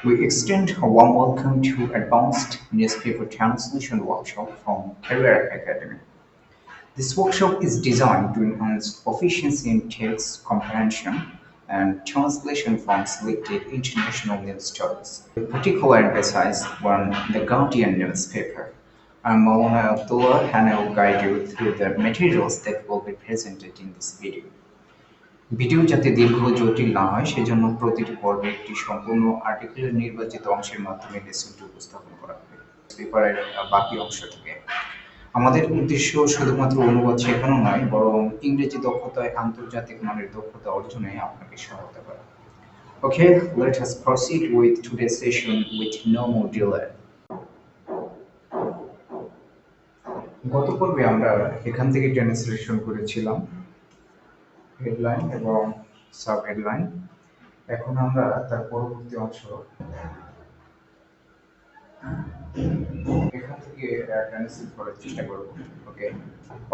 We extend a warm welcome to Advanced Newspaper Translation Workshop from Career Academy. This workshop is designed to enhance proficiency in text comprehension and translation from selected international news stories. With particular emphasis on the Guardian newspaper. I'm Maulana Abdullah and I will guide you through the materials that will be presented in this video. Video যাতে দীর্ঘ ও জটিল না হয় সেজন্য প্রতিটি পর্বে একটি সম্পূর্ণ আর্টিকেলের নির্বাচিত অংশের মাধ্যমে লেসনটি উপস্থাপন করা হবে পেপারের বাকি অংশ থেকে। আমাদের উদ্দেশ্য শুধুমাত্র অনুবাদ শেখানো নয়, বরং ইংরেজি দক্ষতায় আন্তর্জাতিক মানের দক্ষতা অর্জনে আপনাকে সহায়তা করা। Okay, let us proceed with today's session with no more delay. গত পর্বে আমরা এখান থেকে ট্রান্সলেশন করেছিলাম হেডলাইন এবং সাব হেডলাইন। এখন আমরা তার পরবর্তী অংশ এখান থেকে ট্রান্সলেট করার চেষ্টা করব।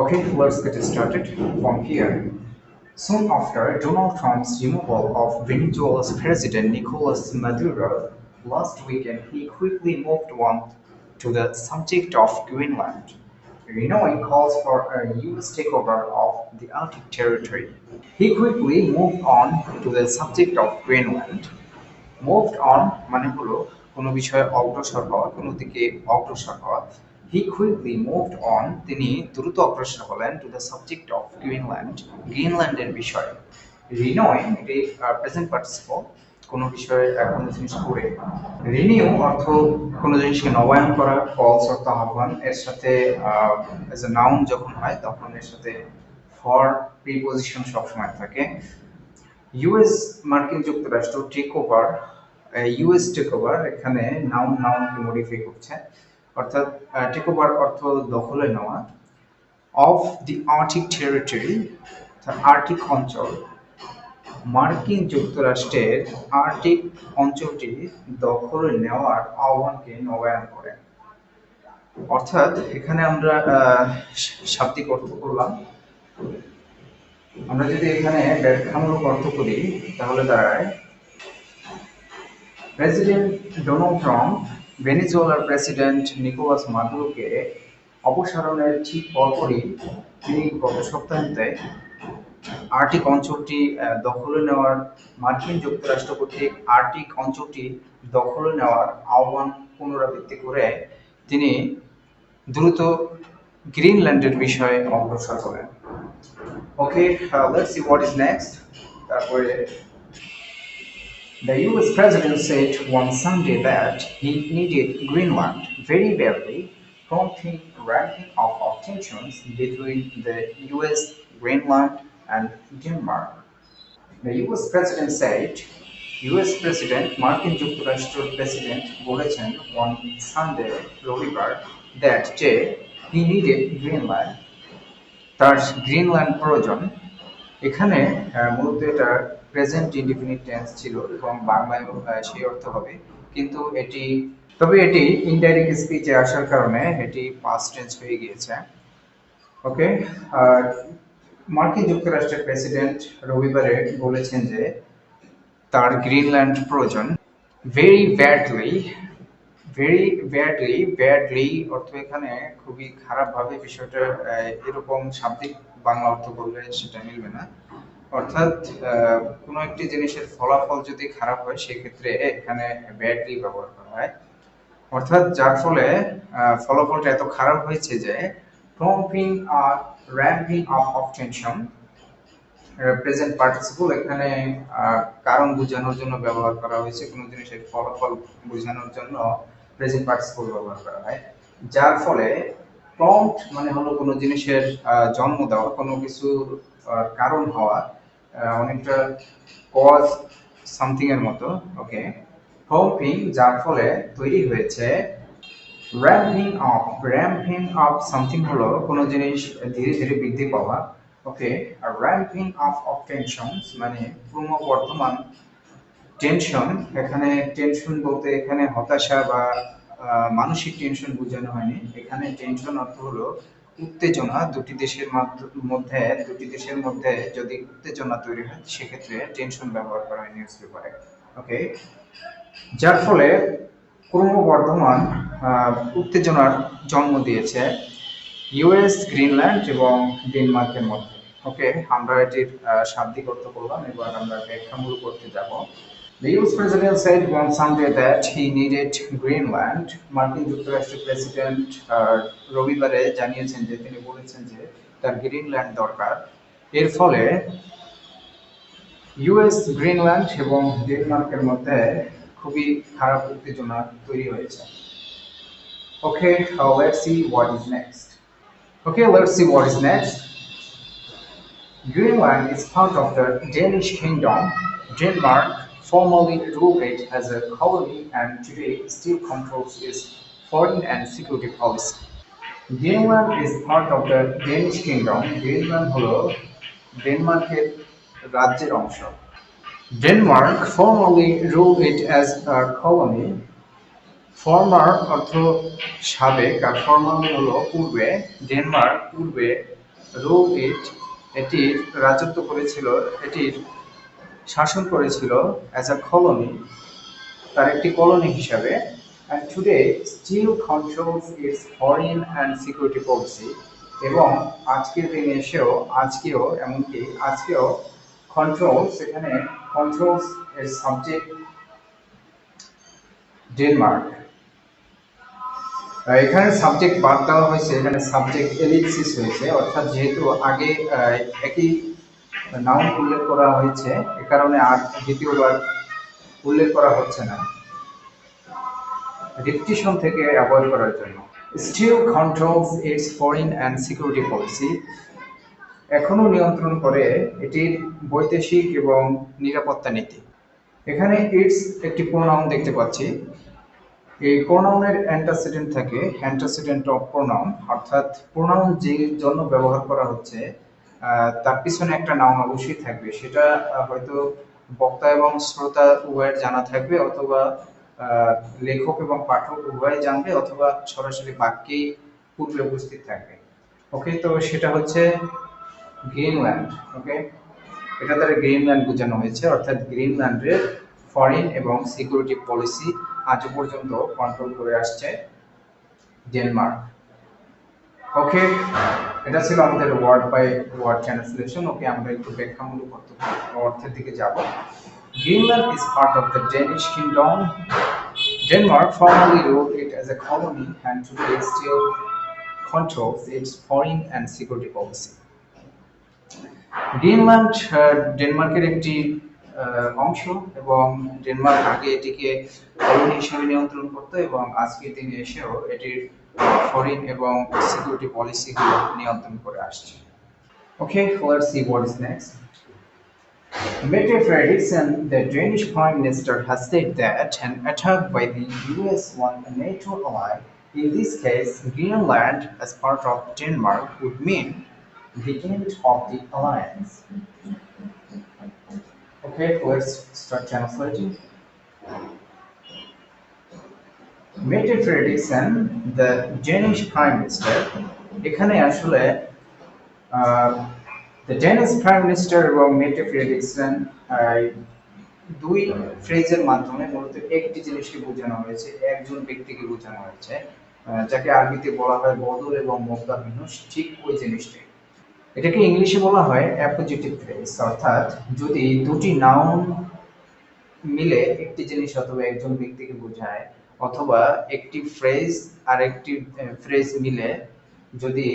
Okay, let's get started from here. Soon after Donald Trump's removal of Venezuela's President Nicolas Maduro last weekend, he quickly moved on to the subject of Greenland, renewing calls for a U.S. takeover of the Arctic territory. He quickly moved on to the subject of Greenland. Moved on মানে হলো কোনো বিষয়ে অগ্রসর হওয়া, কোনো দিকে অগ্রসর হওয়া। He quickly moved on, তিনি দ্রুত অগ্রসর হলেন to the subject of Greenland, গ্রিনল্যান্ডের বিষয়ে। Renewing এটি প্রেজেন্ট পার্টিসিপল, কোনো বিষয়ে কোনো জিনিস করে। রিনিউ অর্থ কোনো জিনিসকে নবায়ন করা, কলস অর্থ আহ্বান, এর সাথে এজ এ নাউন যখন হয় তখন এর সাথে ফর প্রিপোজিশন সবসময় থাকে। ইউএস মার্কিন যুক্তরাষ্ট্র take over, US take over এখানে নাউনকে মডিফাই করছে, অর্থাৎ টেক ওভার অর্থ দখলে নেওয়া, of the Arctic territory Arctic অঞ্চল, মার্কিন যুক্তরাষ্ট্রের আর্কটিক অঞ্চলটি দখলে নেওয়ার আহ্বানকে নবায়ন করে। অর্থাৎ এখানে আমরা শাব্দিক অর্থ করলাম। আমরা যদি এখানে ব্যাখ্যামূলক অর্থ করি তাহলে দাঁড়ায় প্রেসিডেন্ট ডোনাল্ড ট্রাম্প ভেনেজুয়েলার প্রেসিডেন্ট নিকোলাস মাদুরোকে অপসারণের ঠিক পরপরই তিনি গত সপ্তাহান্তে আর্কটিক অঞ্চলটি দখলে নেওয়ার মার্কিন যুক্তরাষ্ট্র কর্তৃক আর্কটিক অঞ্চলটি দখলে নেওয়ার আহ্বান পুনরাবৃত্তি করে তিনি দ্রুত গ্রিনল্যান্ডের বিষয়ে অগ্রসর হলেন। Okay, let's see what is next. The US president said on Sunday that he needed Greenland very badly, prompting ramping up of tensions between the US, Greenland, and Denmark. The US president said, US President মার্কিন যুক্তরাষ্ট্রের president বলেছেন on Sunday রবিবার that যে he needed Greenland, তার Greenland প্রয়োজন। এখানে মূলত এটা প্রেজেন্ট ইনডিফিনিট টেন্স ছিল এবং বাংলায় সেই অর্থ হবে, কিন্তু এটি ইনডাইরেক্ট স্পিচে আসার কারণে এটি পাস্ট টেন্স হয়ে গিয়েছে। ওকে, মার্কিন যুক্তরাষ্ট্রের প্রেসিডেন্ট রবিবারে বলেছেন যে তার গ্রিনল্যান্ড প্রয়োজন। ব্যাডলি অর্থ এখানে খুবই খারাপভাবে, বিষয়টা এরকম শাব্দিক বাংলা অর্থ করলে সেটা মিলবে না। অর্থাৎ কোনো একটি জিনিসের ফলাফল যদি খারাপ হয় সেক্ষেত্রে এখানে ব্যাডলি ব্যবহার করা হয়, অর্থাৎ যার ফলে ফলাফলটা এত খারাপ হয়েছে যে prompting or ramping up of tension, present participle এখানে কারণ বোঝানোর জন্য ব্যবহার করা হয়েছে, কোনো জিনিসের ফলাফল বোঝানোর জন্য প্রেজেন্ট পার্টিসিপল ব্যবহার করা হয়। যার ফলে প্রম্পট মানে হলো কোনো জিনিসের জন্ম দেওয়া, কোনো কিছুর কারণ হওয়া, অনেকটা কজ সামথিং এর মতো। ওকে, প্রম্পিং যার ফলে তৈরি হয়েছে। র্যাম্পিং আপ সামথিং হলো কোনো জিনিস ধীরে ধীরে বৃদ্ধি পাওয়া। ওকে, আর র্যাম্পিং আপ অফ টেনশনস মানে ক্রমবর্ধমান টেনশন। এখানে টেনশন বলতে এখানে হতাশা বা মানসিক টেনশন বোঝানো হয়নি, এখানে টেনশন অর্থ হলো উত্তেজনা। দুটি দেশের মধ্যে যদি উত্তেজনা তৈরি হয় সেক্ষেত্রে টেনশন ব্যবহার করা হয় নিউজ পেপারে। ওকে, যার ফলে ক্রমবর্ধমান উত্তেজনার জন্ম দিয়েছে ইউএস, গ্রিনল্যান্ড এবং ডেনমার্কের মধ্যে। ওকে, আমরা এটির শাব্দিক অর্থ করলাম, এবার আমরা ব্যাখ্যামূলক করতে যাব। The US president said on Sunday that he needed Greenland. মার্কিন যুক্তরাষ্ট্রের প্রেসিডেন্ট রবিবারে জানিয়েছেন যে তিনি বলেছেন যে তার গ্রিনল্যান্ড দরকার। এর ফলে ইউএস, গ্রিনল্যান্ড এবং ডেনমার্কের মধ্যে খুবই খারাপ উত্তেজনা তৈরি হয়েছে। Okay, let's see what is next. Okay, let's see what is next. Greenland is part of the Danish kingdom. Denmark formerly ruled it as a colony and today still controls its foreign and security policy. Greenland is part of the Danish kingdom. Greenland হলো ডেনমার্কের রাজ্যের অংশ। Denmark formerly ruled it as a colony. Former অর্থ সাবেক আর formally হলো পূর্বে। Denmark পূর্বে rule ইট এটির রাজত্ব করেছিল, এটির শাসন করেছিল অ্যাজ আ কলোনি, তার একটি কলোনি হিসাবে। And today still controls its foreign and security policy, এবং আজকের দিনে এসেও আজকেও এমনকি আজকেও কন্ট্রোলস, এখানে কন্ট্রোলস এর সাবজেক্ট ডেনমার্ক। এখানে সাবজেক্ট বাদ দেওয়া হয়েছে, এখানে সাবজেক্ট এলিপসিস হয়েছে, অর্থাৎ যেহেতু আগে একই নাউন উল্লেখ করা হয়েছে এ কারণে আর দ্বিতীয়বার উল্লেখ করা হচ্ছে না, রিপিটিশন থেকে অ্যাভয়েড করার জন্য। Still controls its foreign and security policy, এখনো নিয়ন্ত্রণ করে এটির বৈদেশিক এবং নিরাপত্তা নীতি। এখানে ইটস একটি প্রোনাউন দেখতে পাচ্ছি। এই প্রোনাউনের অ্যান্টাসিডেন্ট থাকে, অ্যান্টাসিডেন্ট অফ প্রোনাউন, অর্থাৎ প্রোনাউন যে জন্য ব্যবহার করা হচ্ছে তার পিছনে একটা নাউন অবশ্যই থাকবে। সেটা হয়তো বক্তা এবং শ্রোতা উভয়ের জানা থাকবে, অথবা লেখক এবং পাঠক উভয় জানবে, অথবা সরাসরি বাক্যেই পূর্বে উপস্থিত থাকবে। ওকে, তো সেটা হচ্ছে গ্রিনল্যান্ড। ওকে, এটা দ্বারা গ্রিনল্যান্ড বোঝানো হয়েছে, অর্থাৎ গ্রিনল্যান্ডের ফরেন এবং সিকিউরিটি পলিসি আজও পর্যন্ত কন্ট্রোল করে আসছে ডেনমার্ক। ওকে, এটা ছিল আমাদের ওয়ার্ড বাই ওয়ার্ড ট্রান্সলেশন। ওকে, আমরা একটু ব্যাখ্যামূলক অর্থের দিকে যাব। Greenland is part of the Danish kingdom. Denmark formerly ruled it as a colony and today still controls its foreign and security policy. Greenland ডেনমার্কের একটি অংশ, এবং ডেনমার্ক আগে এটিকে কলোনি হিসেবে নিয়ন্ত্রণ করত, এবং আজকের দিনে এসেও এটির ফরেন এবং সিকিউরিটি পলিসিগুলো নিয়ন্ত্রণ করে আসছে। ওকে, let's see what is next. Mette Frederiksen, the Danish Prime Minister, has said that an attack by the US on a NATO ally, in this case Greenland as part of Denmark, would mean the end of the alliance. Okay, let's start translating. Mette Frederiksen, the Danish Prime Minister, এখানে আসলে the Danish prime minister এবং মেটে ফ্রেডরিকসেন দুই ফ্রেজের মাধ্যমে মূলত একটি জিনিসকে বোঝানো হয়েছে, একজন ব্যক্তিকে বোঝানো হয়েছে, যাকে আরবিতে বলা হয় বদল এবং মোকাবিনুস, ঠিক ওই জিনিসটাই। এটাকে ইংলিশে বলা হয় অ্যাপোজিটিভ ফ্রেজ, অর্থাৎ যদি দুটি নাউন মিলে একটি জিনিস অথবা একজন ব্যক্তিকে বোঝায়, অথবা একটি ফ্রেজ আর একটি ফ্রেজ মিলে যদি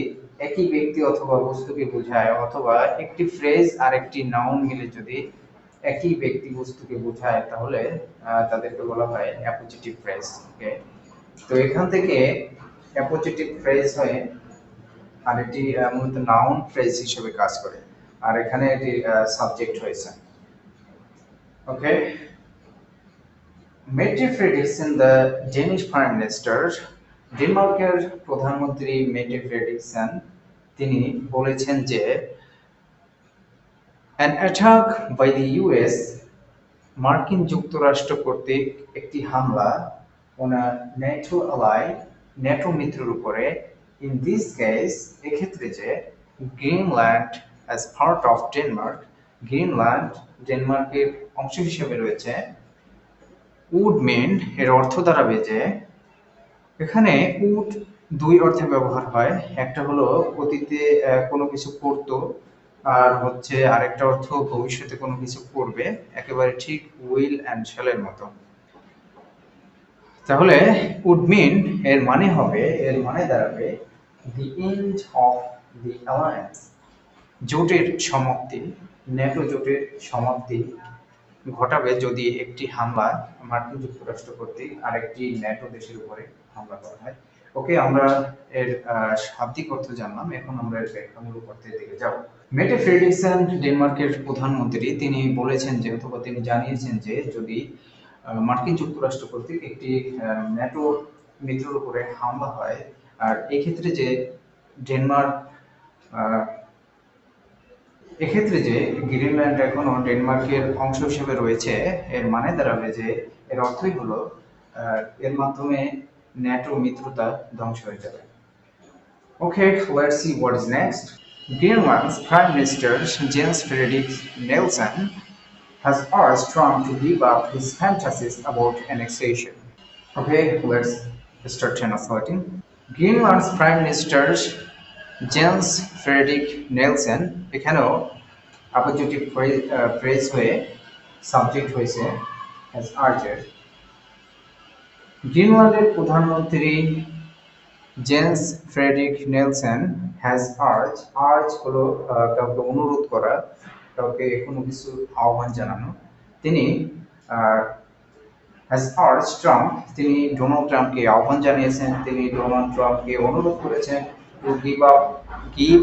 একই ব্যক্তি অথবা বস্তুকে বোঝায়, অথবা একটি ফ্রেজ আর একটি নাউন মিলে যদি একই ব্যক্তি বস্তুকে বোঝায়, তাহলে তাদেরকে বলা হয় অ্যাপোজিটিভ ফ্রেজ। ওকে, তো এখান থেকে অ্যাপোজিটিভ ফ্রেজ হয়, আর এটি মূলত নাউন ফ্রেজ হিসেবে কাজ করে, আর এখানে এটি সাবজেক্ট হয়েছে। ওকে, মেটে ফ্রেডরিকসেন, দ্য ডেনিশ প্রাইম মিনিস্টার, ডেনমার্কের প্রধানমন্ত্রী মেটে ফ্রেডরিকসেন, তিনি বলেছেন যে an attack by the US, মার্কিন যুক্তরাষ্ট্র কর্তৃক একটি হামলা on a NATO ally, NATO মিত্রের উপরে, in this case এক্ষেত্রে যে Greenland as part of Denmark, Greenland ডেনমার্কের অংশ হিসেবে রয়েছে, উড মেন এর অর্থ দাঁড়াবে যে এখানে উড দুই অর্থে ব্যবহার হয়। একটা হলো অতীতে কোনো কিছু করতো, আর হচ্ছে আরেকটা অর্থ ভবিষ্যতে কোনো কিছু করবে, একেবারে ঠিক উইল অ্যান্ড শ্যালের মতো। তাহলে উড মিন এর মানে দাঁড়াবে the end of the alliance, জোটের সমাপ্তি। ন্যাটো জোটের সমাপ্তি ঘটাবে যদি একটি হামলা মার্কিন যুক্তরাষ্ট্র কর্তৃক আরেকটি ন্যাটো দেশের উপরে হামলা করা হয়। ওকে, আমরা এর শাব্দিক অর্থ জানলাম, এখন আমরা এর ব্যাখ্যামূলক অর্থের দিকে যাব। মেটে ফ্রেডরিকসেন ডেনমার্কের প্রধানমন্ত্রী, তিনি বলেছেন যে অথবা তিনি জানিয়েছেন যে যদি মার্কিন যুক্তরাষ্ট্র কর্তৃক একটি ন্যাটো মিত্রের উপরে হামলা হয়, আর এক্ষেত্রে যে ডেনমার্ক আহ, এক্ষেত্রে যে গ্রিনল্যান্ড এখনো ডেনমার্কের অংশ হিসেবে রয়েছে, এর মানে দাঁড়াবে যে এর অর্থই হলো এর মাধ্যমে ন্যাটো মিত্রতা ধ্বংস হয়ে যাবে। Okay, let's see what is next. Greenland's Prime Minister Jens Frederik Nielsen has urged Trump to give up his fantasies about annexation. Okay, let's start translating. Greenland's Prime Minister Jens Frederik Nielsen, এখানেও appositive phrase হয়ে subject হয়েছে has urged. গ্রিনল্যান্ডের প্রধানমন্ত্রী Jens Frederik Nielsen has urge হলো কাউকে অনুরোধ করা, কাউকে কোনো কিছু আহ্বান জানানো। তিনি হ্যাজ আর্জ ট্রাম্প, তিনি ডোনাল্ড ট্রাম্পকে আহ্বান জানিয়েছেন, তিনি ডোনাল্ড ট্রাম্পকে অনুরোধ করেছেন টু গিভ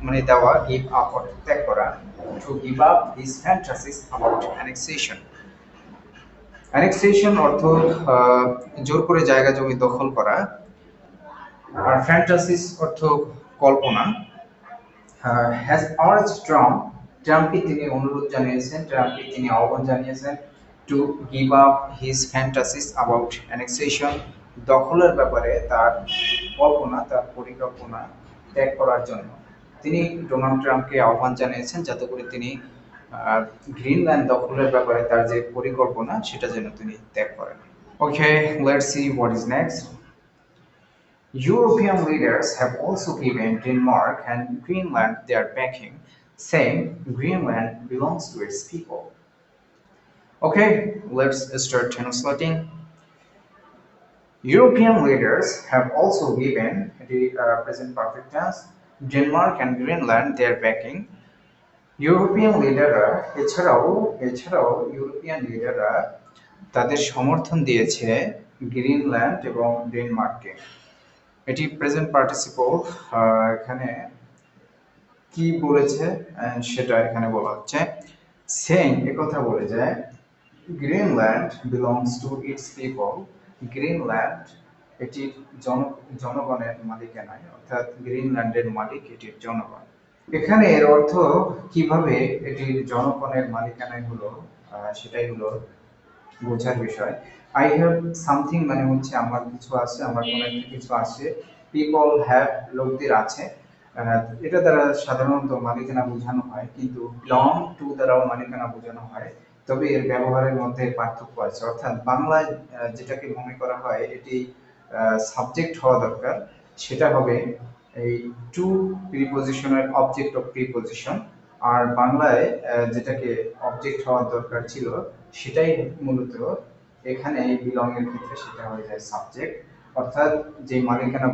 মানে দেওয়া, গিভ আপ অর্থ ত্যাগ করা, to give up his fantasies about annexation. Annexation অর্থ জোর করে জায়গা জমি দখল করা, আর ফ্যান্টাসিস অর্থ কল্পনা। হ্যাজ আর্জ ট্রাম্পকে তিনি অনুরোধ জানিয়েছেন, ট্রাম্পকে তিনি আহ্বান জানিয়েছেন to give up his fantasies about annexation, দখলের ব্যাপারে তার কল্পনা, তার পরিকল্পনা ত্যাগ করার জন্য। তিনি ডোনাল্ড ট্রাম্পকে আহ্বান জানিয়েছেন যাতে করে তিনি গ্রিনল্যান্ড দখলের ব্যাপারে তার যে পরিকল্পনা সেটা যেন তিনি ত্যাগ করেন। Okay, let's see what is next. European leaders have also given Denmark and Greenland their backing, saying Greenland belongs to its people. Okay, let's start translating. European leaders have also given the present perfect tense Denmark and Greenland their backing. European লিডাররা এছাড়াও European লিডাররা তাদের সমর্থন দিয়েছে Greenland এবং ডেনমার্ককে। এটি present participle, এখানে কি বলেছে সেটা এখানে বলা হচ্ছে। সেইং একথা বলে যে Greenland belongs to its people, Greenland এটির জনগণের মালিকানায়, অর্থাৎ গ্রিনল্যান্ডের মালিক এটির জনগণ। এখানে এর অর্থ কিভাবে এটির জনগণের মালিকানায় হলো সেটাই হলো বোঝার বিষয়। আই হ্যাভ সামথিং মানে হচ্ছে আমার কিছু আছে, আমার কোনো একটা কিছু আছে। পিপল হ্যাভ লোকদের আছে, এটা দ্বারা সাধারণত মালিকানা বোঝানো হয়, কিন্তু বিলং টু দ্বারাও মালিকানা বোঝানো হয়। তবে এর ব্যবহারের মধ্যে পার্থক্য আছে, অর্থাৎ বাংলায় যেটাকে মনে করা হয় এটি সাবজেক্ট হওয়া দরকার, সেটা হবে এই টু প্রিপোজিশনের অবজেক্ট অফ প্রিপোজিশন। আর বাংলায় যেটাকে অবজেক্ট হওয়ার দরকার ছিল সেটাই মূলত এখানে বিলং এর ক্ষেত্রে সেটা হয়ে যায় সাবজেক্ট, অর্থাৎ যে মালিকানা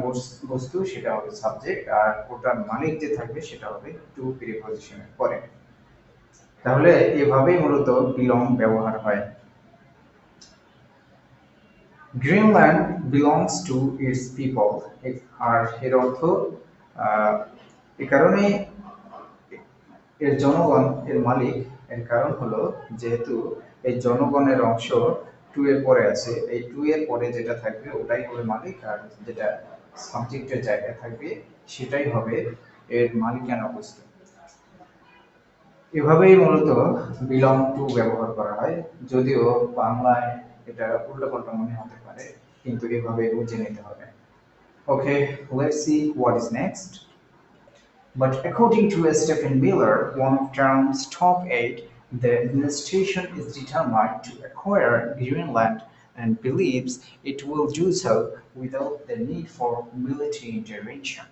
বস্তু সেটা হবে সাবজেক্ট, আর ওটার মালিক যে থাকবে সেটা হবে টু প্রিপোজিশনের পরে। তাহলে এভাবেই মূলত বিলং ব্যবহার হয়। Greenland belongs to its people, আর এর অর্থ এ কারণে এর জনগণ এর মালিক, এর কারণ হলো যেহেতু এই জনগণের অংশ টু এর পরে আছে, এই টু এর পরে যেটা থাকবে ওটাই হবে মালিক, আর যেটা সাবজেক্টের জায়গায় থাকবে সেটাই হবে এর মালিকানা বস্তু। এভাবেই মূলত বিলং টু ব্যবহার করা হয়, যদিও বাংলায় এটা উল্টাপাল্টা মনে হতে পারে, কিন্তু এভাবে বুঝে নিতে হবে। Okay, let's see what is next. But according to Stephen Miller, one of Trump's top aide, the administration is determined to acquire Greenland and believes it will do so without the need for military intervention.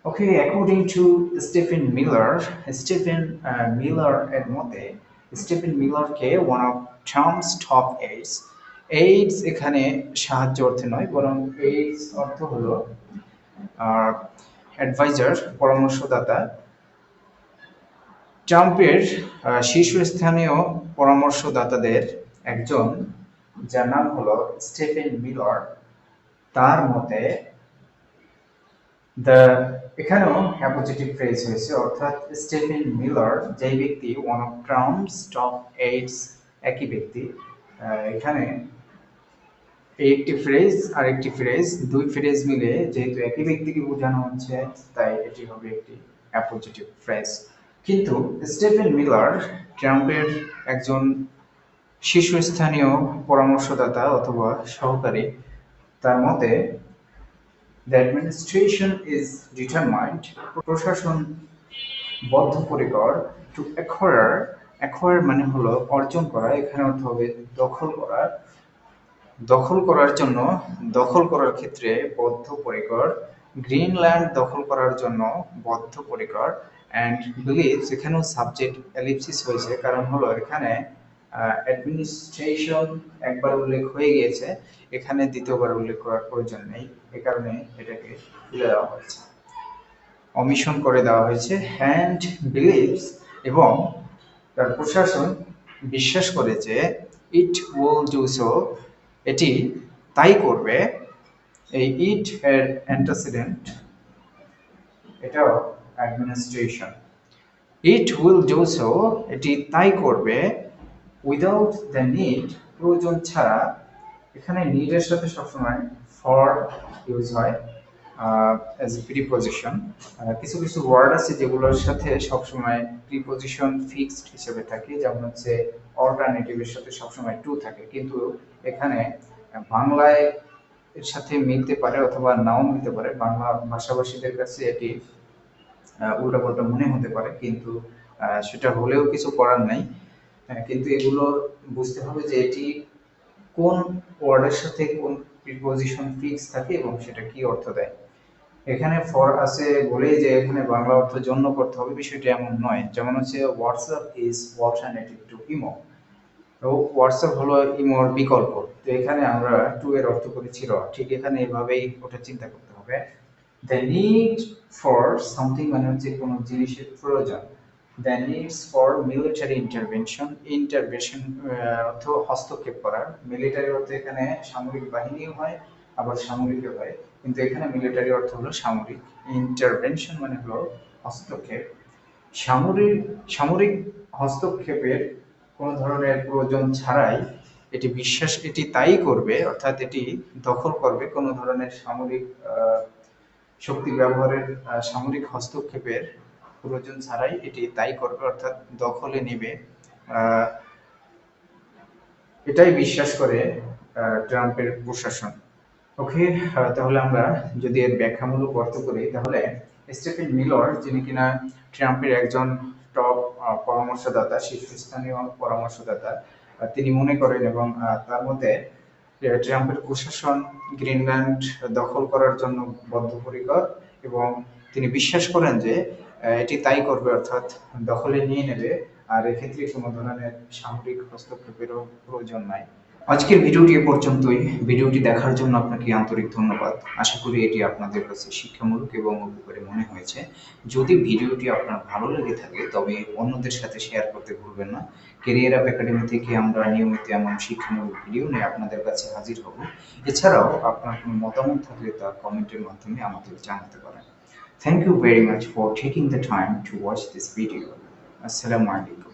Okay, according to Stephen Miller এর মতে Stephen মিলারকে one of Trump's top aides aides এখানে সাহায্য অর্থে নয় বরং AIDS অর্থ হলো অ্যাডভাইজার পরামর্শদাতা ট্রাম্পের শীর্ষস্থানীয় পরামর্শদাতাদের একজন যার নাম হলো স্টিফেন মিলার তার মতে এখানেও অ্যাপোজিটিভ ফ্রেজ হয়েছে অর্থাৎ স্টিফেন মিলার যেই ব্যক্তি one of Trump's top AIDS একই ব্যক্তি এখানে একটি ফ্রেজ আর একটি ফ্রেজ দুই ফ্রেজ মিলে যেহেতু একই ব্যক্তিকে বোঝানো হচ্ছে তাই এটি হবে একটি অ্যাপোজিটিভ ফ্রেজ কিন্তু স্টিফেন মিলার ট্রাম্পের একজন শীর্ষস্থানীয় পরামর্শদাতা অথবা সহকারী তার মতে The administration is determined প্রশাসন বদ্ধপরিকর to acquire মানে হলো অর্জন করা এখানে অর্থ হবে দখল করার ক্ষেত্রে বদ্ধপরিকর গ্রিনল্যান্ড দখল করার জন্য বদ্ধপরিকর অ্যান্ড বিলিভস এখানেও সাবজেক্ট এলিপসিস হয়েছে কারণ হলো এখানে অ্যাডমিনিস্ট্রেশন একবার উল্লেখ হয়ে গিয়েছে এখানে দ্বিতীয়বার উল্লেখ করার প্রয়োজন নেই এ কারণে এটাকে তুলে দেওয়া হয়েছে অমিশন করে দেওয়া হয়েছে অ্যান্ড বিলিভস এবং তার প্রশাসন বিশ্বাস করে যে ইট উইল ডু সো এটি তাই করবে এই ইট এর অ্যান্টাসিডেন্ট এটাও administration it will do so এটি তাই করবে উইদাউট দ্য নিড প্রয়োজন ছাড়া এখানে নিডের সাথে সবসময় ফর ইউজ হয় অ্যাজ এ প্রিপোজিশন কিছু কিছু ওয়ার্ড আছে যেগুলোর সাথে সবসময় প্রিপোজিশন ফিক্সড হিসেবে থাকে যেমন হচ্ছে অল্টারনেটিভের সাথে সবসময় টু থাকে কিন্তু এখানে বাংলায় এর সাথে মিলতে পারে অথবা নাও মিলতে পারে বাংলা ভাষাভাষীদের কাছে এটি উল্টাপাল্টা মনে হতে পারে কিন্তু সেটা হলেও কিছু করার নাই কিন্তু এগুলো বুঝতে হবে যে এটি কোন ওয়ার্ডের সাথে কোন প্রিপোজিশন ফিক্স থাকে এবং সেটা কি অর্থ দেয় এখানে ফর আছে বলেই যে এখানে বাংলা অর্থ জন্য করতে হবে বিষয়টি এমন নয় যেমন হচ্ছে WhatsApp is alternative to imo তো হোয়াটসঅ্যাপ হলো ইমোর বিকল্প তো এখানে আমরা টু এর অর্থ করেছি র ঠিক এখানে এভাবেই ওটা চিন্তা করতে হবে দ্য নিড ফর সামথিং মানে হচ্ছে কোনো জিনিসের প্রয়োজন the needs for military intervention অর্থ হস্তক্ষেপ করার মিলিটারি অর্থ এখানে সামরিক বাহিনীও হয় আবার সামরিকও হয় কিন্তু এখানে মিলিটারি অর্থ হলো সামরিক ইন্টারভেনশন মানে হলো হস্তক্ষেপ সামরিক হস্তক্ষেপের কোনো ধরনের প্রয়োজন ছাড়াই এটি তাই করবে অর্থাৎ এটি দখল করবে কোনো ধরনের সামরিক শক্তি ব্যবহারের সামরিক হস্তক্ষেপের প্রয়োজন ছাড়াই এটি তাই করবে অর্থাৎ দখলে নেবে এটাই বিশ্বাস করে ট্রাম্পের প্রশাসন ওকে তাহলে আমরা যদি এর ব্যাখ্যামূলক অর্থ করি তাহলে স্টিফেন মিলার যিনি কিনা ট্রাম্পের একজন টপ পরামর্শদাতা শীর্ষস্থানীয় পরামর্শদাতা তিনি মনে করেন এবং তার মতে ট্রাম্পের প্রশাসন গ্রিনল্যান্ড দখল করার জন্য বদ্ধপরিকর এবং তিনি বিশ্বাস করেন যে এটি তাই করবে অর্থাৎ দখলে নিয়ে নেবে আর এক্ষেত্রে কোনো ধরনের সামরিক হস্তক্ষেপেরও প্রয়োজন নাই আজকের ভিডিওটি এ পর্যন্তই ভিডিওটি দেখার জন্য আপনাকে আন্তরিক ধন্যবাদ আশা করি এটি আপনাদের কাছে শিক্ষামূলক এবং উপকারী মনে হয়েছে যদি ভিডিওটি আপনার ভালো লেগে থাকে তবে অন্যদের সাথে শেয়ার করতে ভুলবেন না ক্যারিয়ার আপ একাডেমি থেকে আমরা নিয়মিত এমন শিক্ষামূলক ভিডিও নিয়ে আপনাদের কাছে হাজির হব এছাড়াও আপনার কোনো মতামত থাকলে তা কমেন্টের মাধ্যমে আমাদের জানাতে পারেন thank you very much for taking the time to watch this video আসসালামু আলাইকুম